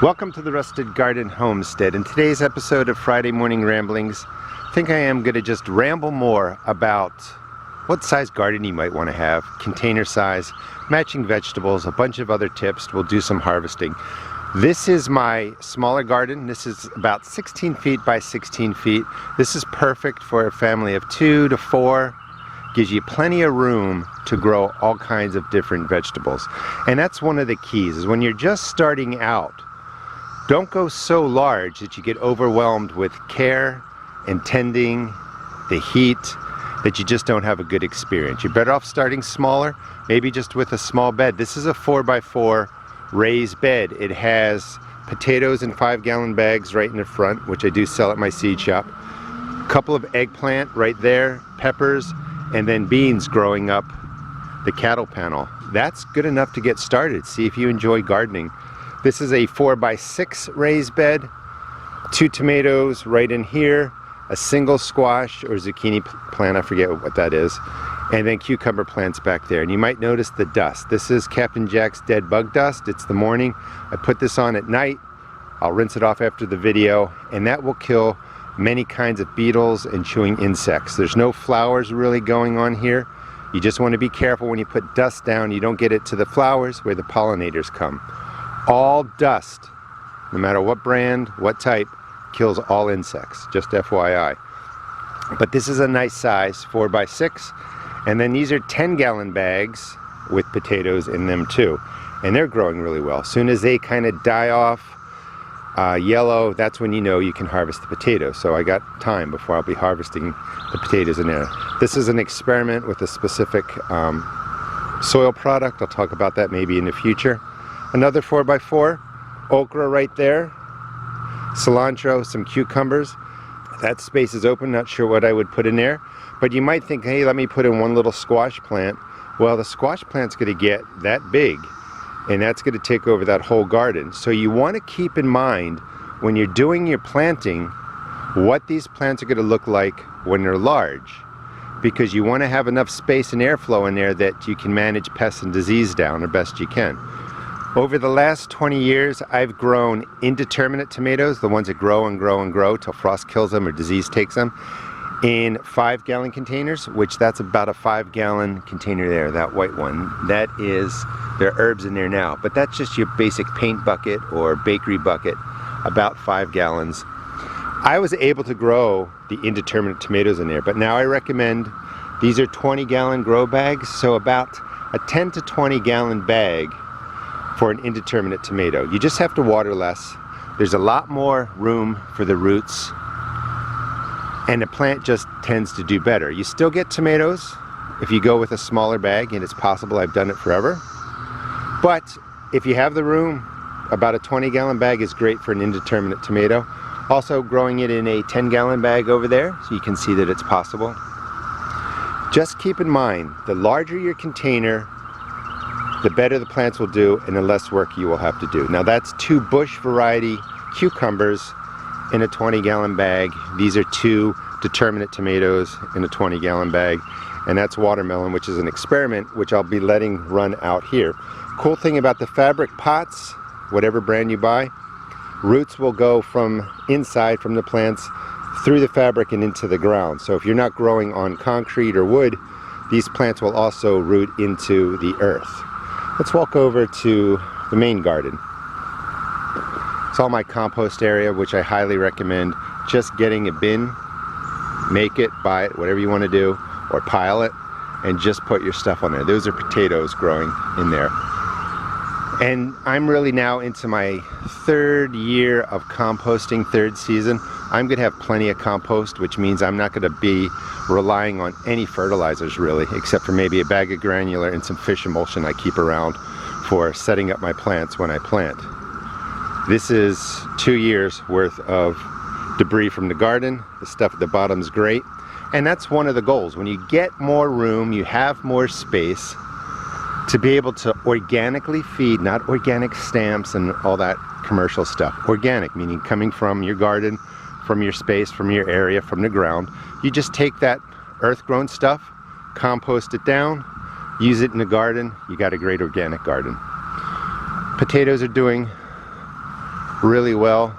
Welcome to the Rusted Garden Homestead. In today's episode of Friday Morning Ramblings, I think I am going to just ramble more about what size garden you might want to have, container size, matching vegetables, a bunch of other tips. We'll do some harvesting. This is my smaller garden. This is about 16 feet by 16 feet. This is perfect for a family of 2 to 4. Gives you plenty of room to grow all kinds of different vegetables. And that's one of the keys, is when you're just starting out, don't go so large that you get overwhelmed with care and tending, the heat, that you just don't have a good experience. You're better off starting smaller, maybe just with a small bed. This is a 4x4 raised bed. It has potatoes in 5-gallon bags right in the front, which I do sell at my seed shop. A couple of eggplant right there, peppers, and then beans growing up the cattle panel. That's good enough to get started. See if you enjoy gardening. This is a 4x6 raised bed, 2 tomatoes right in here, a single squash or zucchini plant, I forget what that is, and then cucumber plants back there. And you might notice the dust. This is Captain Jack's dead bug dust. It's the morning. I put this on at night. I'll rinse it off after the video, and that will kill many kinds of beetles and chewing insects. There's no flowers really going on here. You just want to be careful when you put dust down, you don't get it to the flowers where the pollinators come. All dust, no matter what brand, what type, kills all insects, just FYI. But this is a nice size, 4x6, and then these are 10-gallon bags with potatoes in them too, and they're growing really well. As soon as they kind of die off, yellow, that's when you know you can harvest the potatoes. So I got time before I'll be harvesting the potatoes in there. This is an experiment with a specific soil product. I'll talk about that maybe in the future. Another 4x4, okra right there, cilantro, some cucumbers. That space is open, not sure what I would put in there. But you might think, hey, let me put in one little squash plant. Well, the squash plant's going to get that big, and that's going to take over that whole garden. So you want to keep in mind when you're doing your planting what these plants are going to look like when they're large, because you want to have enough space and airflow in there that you can manage pests and disease down the best you can. Over the last 20 years, I've grown indeterminate tomatoes, the ones that grow and grow and grow till frost kills them or disease takes them, in 5-gallon containers, which that's about a 5-gallon container there, that white one. That is, there are herbs in there now, but that's just your basic paint bucket or bakery bucket, about 5 gallons. I was able to grow the indeterminate tomatoes in there, but now I recommend, these are 20-gallon grow bags, so about a 10 to 20-gallon bag for an indeterminate tomato. You just have to water less. There's a lot more room for the roots, and the plant just tends to do better. You still get tomatoes if you go with a smaller bag, and it's possible, I've done it forever. But if you have the room, about a 20-gallon bag is great for an indeterminate tomato. Also growing it in a 10-gallon bag over there, so you can see that it's possible. Just keep in mind, the larger your container, the better the plants will do and the less work you will have to do. Now that's 2 bush variety cucumbers in a 20-gallon bag. These are 2 determinate tomatoes in a 20-gallon bag. And that's watermelon, which is an experiment which I'll be letting run out here. Cool thing about the fabric pots, whatever brand you buy, roots will go from inside from the plants through the fabric and into the ground. So if you're not growing on concrete or wood, these plants will also root into the earth. Let's walk over to the main garden. It's all my compost area, which I highly recommend. Just getting a bin, make it, buy it, whatever you want to do, or pile it, and just put your stuff on there. Those are potatoes growing in there. And I'm really now into my 3rd year of composting, 3rd season. I'm going to have plenty of compost, which means I'm not going to be relying on any fertilizers really, except for maybe a bag of granular and some fish emulsion I keep around for setting up my plants when I plant. This is 2 years worth of debris from the garden. The stuff at the bottom is great. And that's one of the goals. When you get more room, you have more space to be able to organically feed, not organic stamps and all that commercial stuff. Organic, meaning coming from your garden, from your space, from your area, from the ground. You just take that earth-grown stuff, compost it down, use it in the garden, you got a great organic garden. Potatoes are doing really well.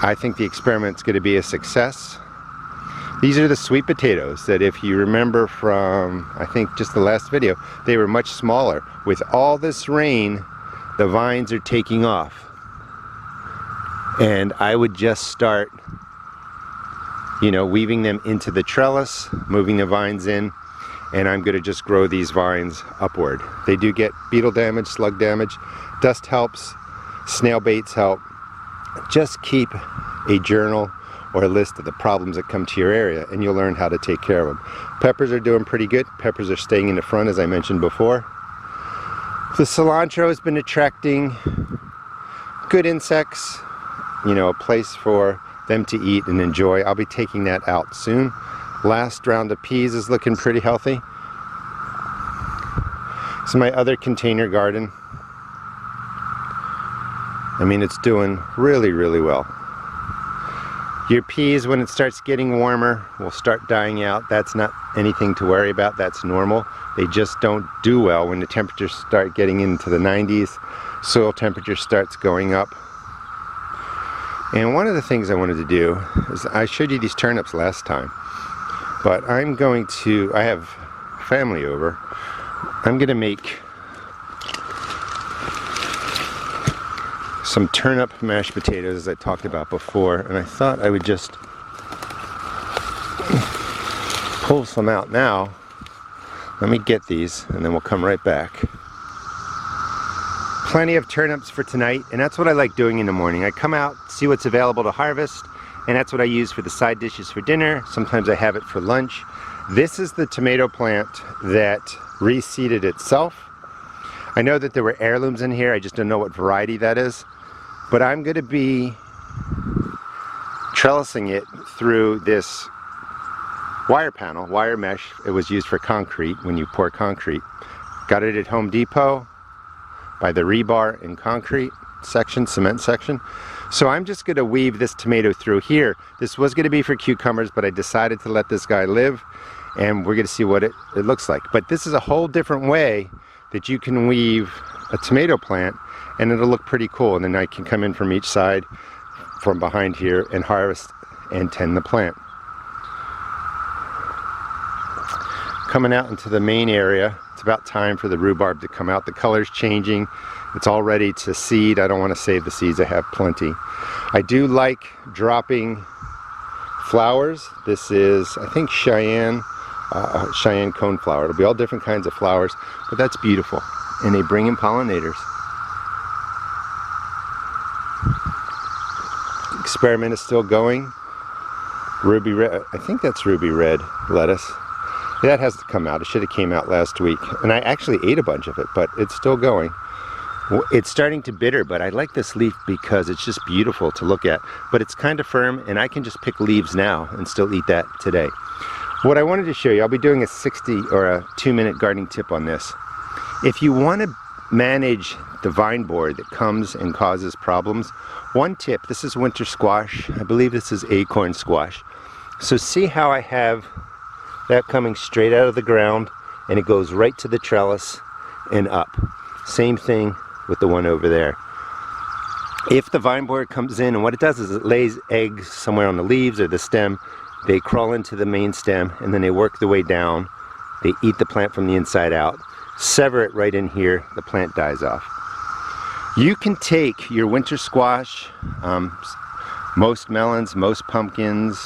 I think the experiment's going to be a success. These are the sweet potatoes that, if you remember from, I think, just the last video, they were much smaller. With all this rain, the vines are taking off. And I would just start, you know, weaving them into the trellis, moving the vines in, and I'm going to just grow these vines upward. They do get beetle damage, slug damage. Dust helps, snail baits help. Just keep a journal or a list of the problems that come to your area, and you'll learn how to take care of them. Peppers are doing pretty good. Peppers are staying in the front, as I mentioned before. The cilantro has been attracting good insects, you know, a place for them to eat and enjoy. I'll be taking that out soon. Last round of peas is looking pretty healthy. This is my other container garden. I mean, it's doing really, really well. Your peas, when it starts getting warmer, will start dying out. That's not anything to worry about. That's normal. They just don't do well when the temperatures start getting into the 90s. Soil temperature starts going up. And one of the things I wanted to do is, I showed you these turnips last time, but I'm going to, I have family over. I'm going to make some turnip mashed potatoes, as I talked about before, and I thought I would just pull some out now. Let me get these and then we'll come right back. Plenty of turnips for tonight, and that's what I like doing in the morning. I come out, see what's available to harvest, and that's what I use for the side dishes for dinner. Sometimes I have it for lunch. This is the tomato plant that reseeded itself. I know that there were heirlooms in here, I just don't know what variety that is. But I'm going to be trellising it through this wire panel, wire mesh. It was used for concrete when you pour concrete. Got it at Home Depot by the rebar and concrete section, cement section. So I'm just going to weave this tomato through here. This was going to be for cucumbers, but I decided to let this guy live, and we're going to see what it looks like. But this is a whole different way that you can weave a tomato plant, and it'll look pretty cool. And then I can come in from each side, from behind here, and harvest and tend the plant. Coming out into the main area, it's about time for the rhubarb to come out. The color's changing. It's all ready to seed. I don't want to save the seeds. I have plenty. I do like dropping flowers. This is, I think, Cheyenne coneflower. It'll be all different kinds of flowers, but that's beautiful. And they bring in pollinators. The experiment is still going. Ruby red, I think that's ruby red lettuce. That has to come out. It should have came out last week. And I actually ate a bunch of it, but it's still going. It's starting to bitter, but I like this leaf because it's just beautiful to look at. But it's kind of firm, and I can just pick leaves now and still eat that today. What I wanted to show you, I'll be doing a 60 or a 2-minute gardening tip on this. If you want to manage the vine borer that comes and causes problems, one tip, this is winter squash. I believe this is acorn squash. So see how I have that coming straight out of the ground, and it goes right to the trellis and up. Same thing with the one over there. If the vine borer comes in, and what it does is it lays eggs somewhere on the leaves or the stem, they crawl into the main stem, and then they work their way down. They eat the plant from the inside out. Sever it right in here, the plant dies off. You can take your winter squash, most melons, most pumpkins,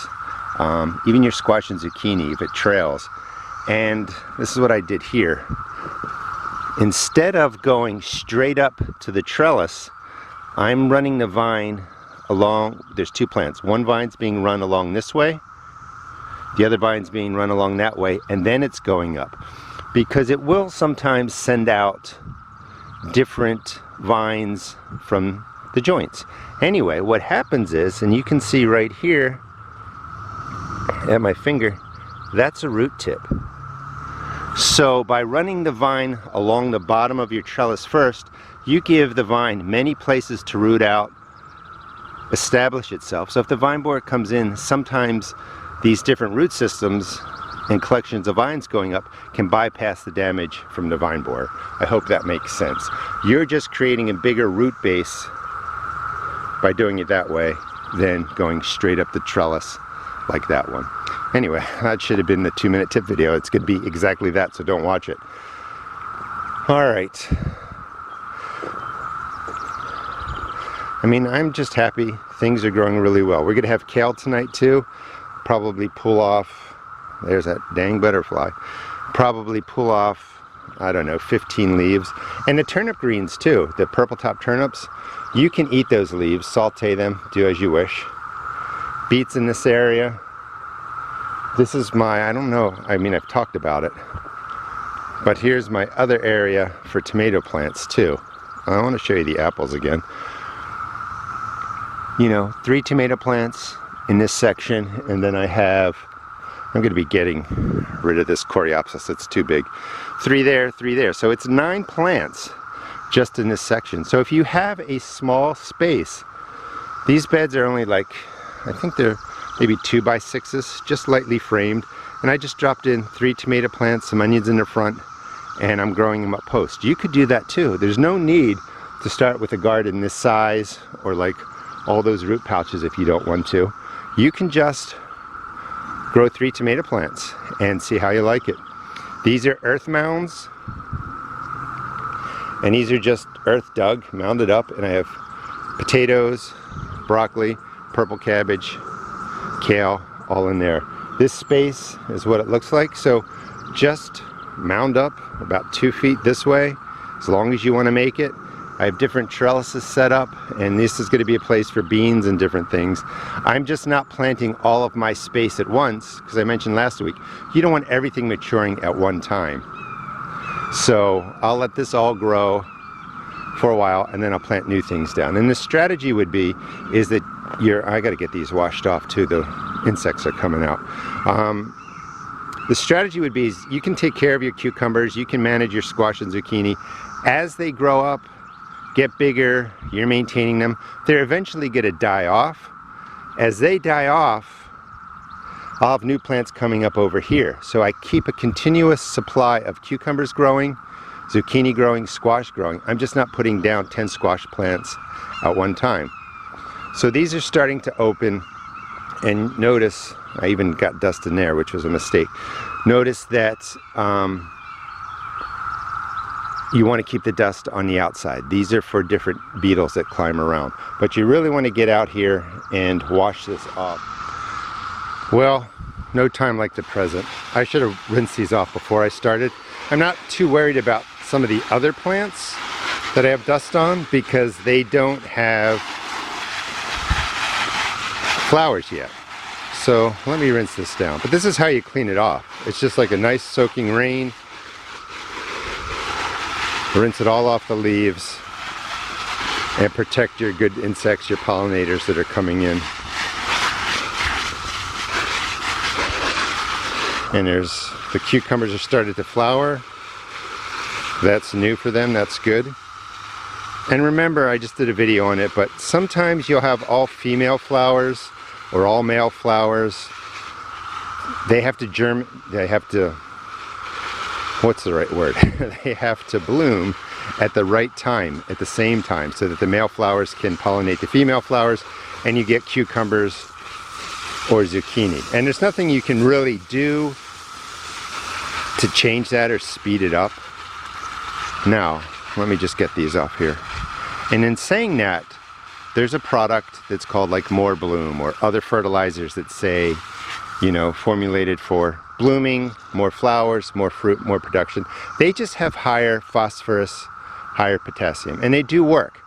even your squash and zucchini if it trails. And this is what I did here. Instead of going straight up to the trellis, I'm running the vine along. There's two plants. One vine's being run along this way, the other vine's being run along that way, and then it's going up. Because it will sometimes send out different vines from the joints. Anyway, what happens is, and you can see right here at my finger, that's a root tip. So by running the vine along the bottom of your trellis first, you give the vine many places to root out, establish itself. So if the vine borer comes in, sometimes these different root systems, and collections of vines going up can bypass the damage from the vine borer. I hope that makes sense. You're just creating a bigger root base by doing it that way than going straight up the trellis like that one. Anyway, that should have been the 2-minute tip video. It's going to be exactly that, so don't watch it. Alright. I mean, I'm just happy. Things are growing really well. We're going to have kale tonight too. Probably pull off, there's that dang butterfly. Probably pull off, I don't know, 15 leaves. And the turnip greens too, the purple top turnips. You can eat those leaves, saute them, do as you wish. Beets in this area. This is my, I don't know, I mean, I've talked about it. But here's my other area for tomato plants too. I want to show you the apples again. You know, 3 tomato plants in this section, and then I have, I'm going to be getting rid of this Coreopsis, it's too big. 3 there, 3 there. So it's 9 plants just in this section. So if you have a small space, these beds are only like, I think they're maybe 2 by 6s, just lightly framed. And I just dropped in 3 tomato plants, some onions in the front, and I'm growing them up post. You could do that too. There's no need to start with a garden this size or like all those root pouches if you don't want to. You can just grow 3 tomato plants and see how you like it. These are earth mounds, and these are just earth dug, mounded up, and I have potatoes, broccoli, purple cabbage, kale, all in there. This space is what it looks like, so just mound up about 2 feet this way, as long as you want to make it. I have different trellises set up, and this is going to be a place for beans and different things. I'm just not planting all of my space at once, because I mentioned last week, you don't want everything maturing at one time. So I'll let this all grow for a while, and then I'll plant new things down. And the strategy would be, is that I got to get these washed off too, the insects are coming out. The strategy would be, is you can take care of your cucumbers, you can manage your squash and zucchini. As they grow up, get bigger, you're maintaining them, they're eventually going to die off. As they die off, I'll have new plants coming up over here. So I keep a continuous supply of cucumbers growing, zucchini growing, squash growing. I'm just not putting down 10 squash plants at one time. So these are starting to open, and notice, I even got dust in there, which was a mistake. Notice that you want to keep the dust on the outside. These are for different beetles that climb around. But you really want to get out here and wash this off. Well, no time like the present. I should have rinsed these off before I started. I'm not too worried about some of the other plants that I have dust on because they don't have flowers yet. So let me rinse this down. But this is how you clean it off. It's just like a nice soaking rain. Rinse it all off the leaves and protect your good insects, your pollinators that are coming in. And the cucumbers are started to flower. That's new for them, that's good. And remember, I just did a video on it, but sometimes you'll have all female flowers or all male flowers. They have to what's the right word? They have to bloom at the right time, at the same time, so that the male flowers can pollinate the female flowers and you get cucumbers or zucchini. And there's nothing you can really do to change that or speed it up. Now, let me just get these off here. And in saying that, there's a product that's called like More Bloom or other fertilizers that say, you know, formulated for blooming, more flowers, more fruit, more production. They just have higher phosphorus, higher potassium, and they do work.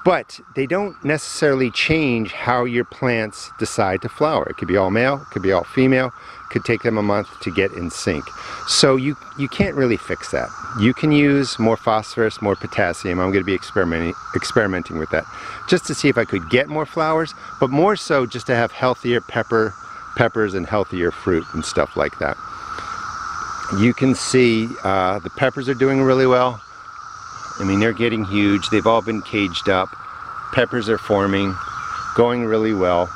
But they don't necessarily change how your plants decide to flower. It could be all male, it could be all female, it could take them a month to get in sync. So you can't really fix that. You can use more phosphorus, more potassium. I'm going to be experimenting with that just to see if I could get more flowers, but more so just to have healthier peppers and healthier fruit and stuff like that. You can see the peppers are doing really well. I mean, they're getting huge. They've all been caged up. Peppers are forming, going really well.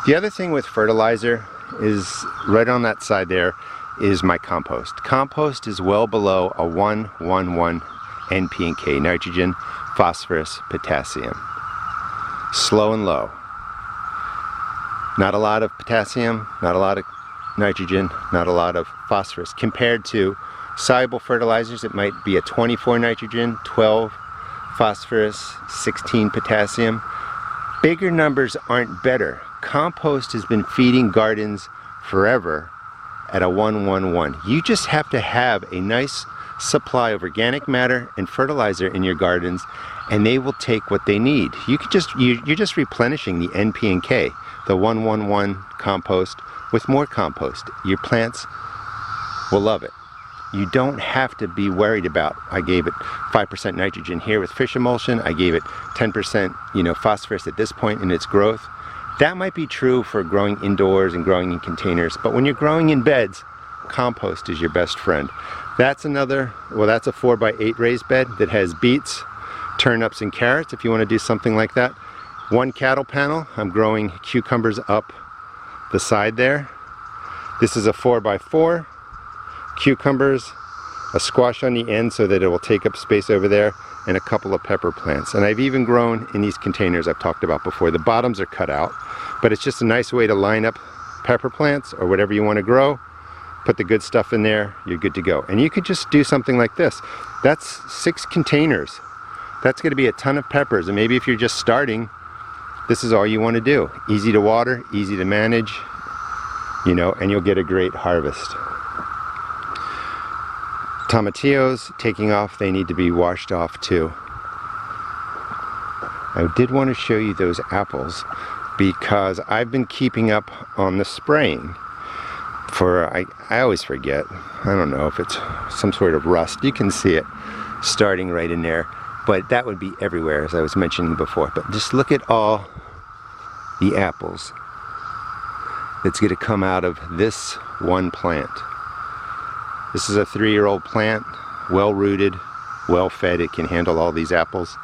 The other thing with fertilizer is right on that side there is my compost. Compost is well below a 1-1-1 NP and K, nitrogen, phosphorus, potassium. Slow and low. Not a lot of potassium, not a lot of nitrogen, not a lot of phosphorus. Compared to soluble fertilizers, it might be a 24 nitrogen, 12 phosphorus, 16 potassium. Bigger numbers aren't better. Compost has been feeding gardens forever at a 1-1-1. You just have to have a nice supply of organic matter and fertilizer in your gardens, and they will take what they need. You could just you're just replenishing the NP and K, the 1-1-1 compost with more compost. Your plants will love it. You don't have to be worried about, I gave it 5% nitrogen here with fish emulsion, I gave it 10% phosphorus at this point in its growth. That might be true for growing indoors and growing in containers, but when you're growing in beds, compost is your best friend. That's another, well, that's a 4x8 raised bed that has beets, turnips, and carrots if you want to do something like that. One cattle panel, I'm growing cucumbers up the side there. This is a 4x4, cucumbers, a squash on the end so that it will take up space over there, and a couple of pepper plants. And I've even grown in these containers I've talked about before. The bottoms are cut out, but it's just a nice way to line up pepper plants or whatever you want to grow. Put the good stuff in there, you're good to go. And you could just do something like this. That's 6 containers. That's going to be a ton of peppers, and maybe if you're just starting, this is all you want to do. Easy to water, easy to manage, and you'll get a great harvest. Tomatillos taking off, they need to be washed off too. I did want to show you those apples because I've been keeping up on the spraying for, I always forget, I don't know if it's some sort of rust. You can see it starting right in there, but that would be everywhere as I was mentioning before. But just look at all the apples that's going to come out of this one plant. This is a 3-year-old plant, well rooted, well fed. It can handle all these apples.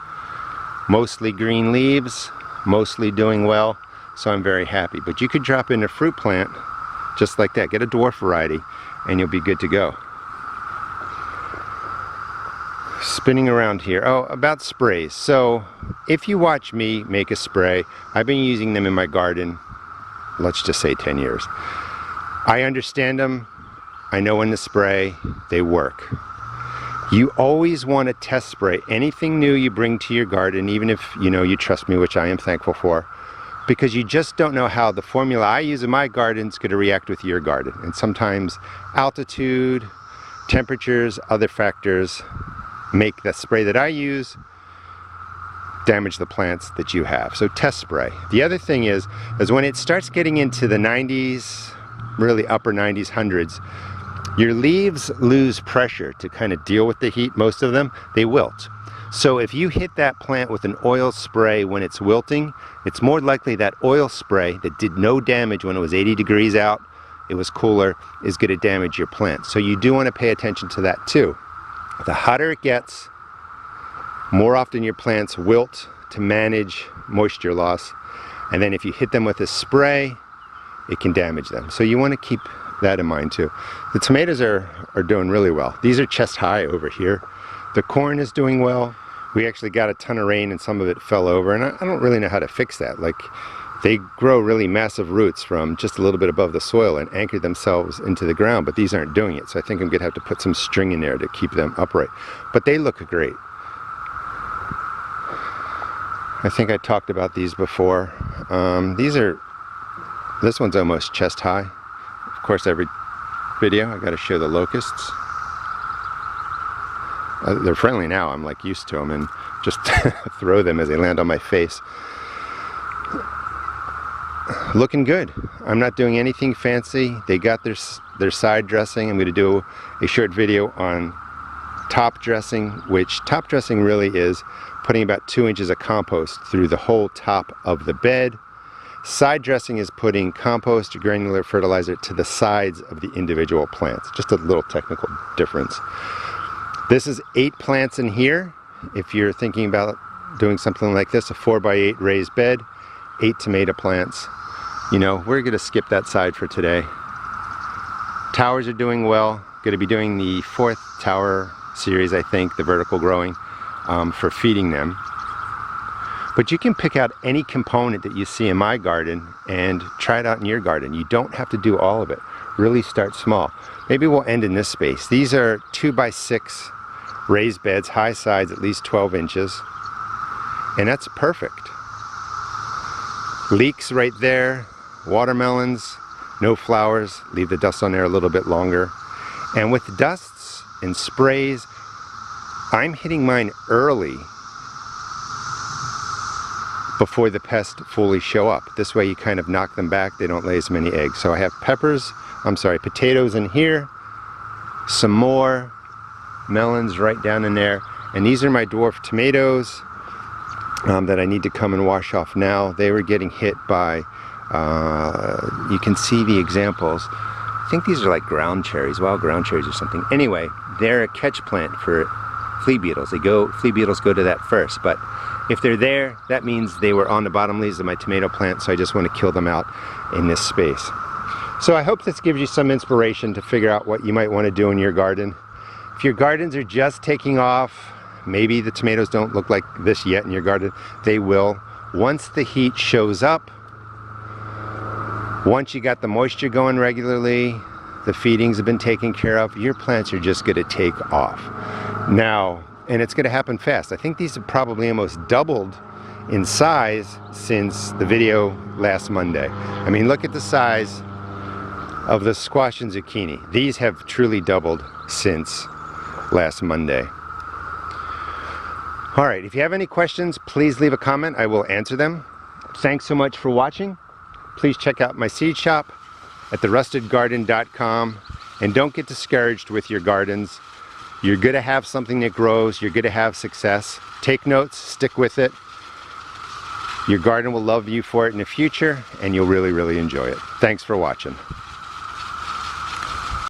Mostly green leaves, mostly doing well, so I'm very happy. But you could drop in a fruit plant just like that. Get a dwarf variety and you'll be good to go. Spinning around here. Oh, about sprays. So if you watch me make a spray, I've been using them in my garden, let's just say 10 years. I understand them. I know when to spray, they work. You always want to test spray anything new you bring to your garden, even if you trust me, which I am thankful for, because you just don't know how the formula I use in my garden is going to react with your garden. And sometimes altitude, temperatures, other factors make the spray that I use damage the plants that you have. So test spray. The other thing is when it starts getting into the 90s, really upper 90s, hundreds, your leaves lose pressure to kind of deal with the heat. Most of them, they wilt. So if you hit that plant with an oil spray when it's wilting, it's more likely that oil spray that did no damage when it was 80 degrees out, it was cooler, is going to damage your plant. So you do want to pay attention to that too. The hotter it gets, more often your plants wilt to manage moisture loss. And then if you hit them with a spray, it can damage them. So you want to keep that in mind too. The tomatoes are doing really well. These are chest high over here. The corn is doing well. We actually got a ton of rain and some of it fell over, and I don't really know how to fix that. Like, they grow really massive roots from just a little bit above the soil and anchor themselves into the ground, but these aren't doing it. So I think I'm gonna have to put some string in there to keep them upright. But they look great. I think I talked about these before. This one's almost chest high. Of course, every video I got to show the locusts. They're friendly now. I'm like used to them and just throw them as they land on my face. Looking good. I'm not doing anything fancy. They got their side dressing. I'm going to do a short video on top dressing, which top dressing really is putting about 2 inches of compost through the whole top of the bed. Side dressing is putting compost or granular fertilizer to the sides of the individual plants. Just a little technical difference. This is 8 plants in here. If you're thinking about doing something like this, a 4x8 raised bed, 8 tomato plants. We're going to skip that side for today. Towers are doing well. Going to be doing the 4th tower series, I think, the vertical growing, for feeding them. But you can pick out any component that you see in my garden and try it out in your garden. You don't have to do all of it. Really start small. Maybe we'll end in this space. These are 2x6 raised beds, high sides at least 12 inches. And that's perfect. Leeks right there, watermelons, no flowers. Leave the dust on there a little bit longer. And with dusts and sprays, I'm hitting mine early before the pests fully show up. This way you kind of knock them back, they don't lay as many eggs. So I have potatoes in here, some more melons right down in there, and these are my dwarf tomatoes that I need to come and wash off now. They were getting hit by, you can see the examples. I think these are like ground cherries, wild ground cherries or something. Anyway, they're a catch plant for flea beetles. Flea beetles go to that first, but if they're there, that means they were on the bottom leaves of my tomato plant, so I just want to kill them out in this space. So I hope this gives you some inspiration to figure out what you might want to do in your garden. If your gardens are just taking off, maybe the tomatoes don't look like this yet in your garden. They will. Once the heat shows up, once you got the moisture going regularly, the feedings have been taken care of, your plants are just going to take off. Now, and it's going to happen fast. I think these have probably almost doubled in size since the video last Monday. I mean, look at the size of the squash and zucchini. These have truly doubled since last Monday. All right, if you have any questions, please leave a comment. I will answer them. Thanks so much for watching. Please check out my seed shop at therustedgarden.com, and don't get discouraged with your gardens. You're going to have something that grows. You're going to have success. Take notes, stick with it. Your garden will love you for it in the future, and you'll really, really enjoy it. Thanks for watching.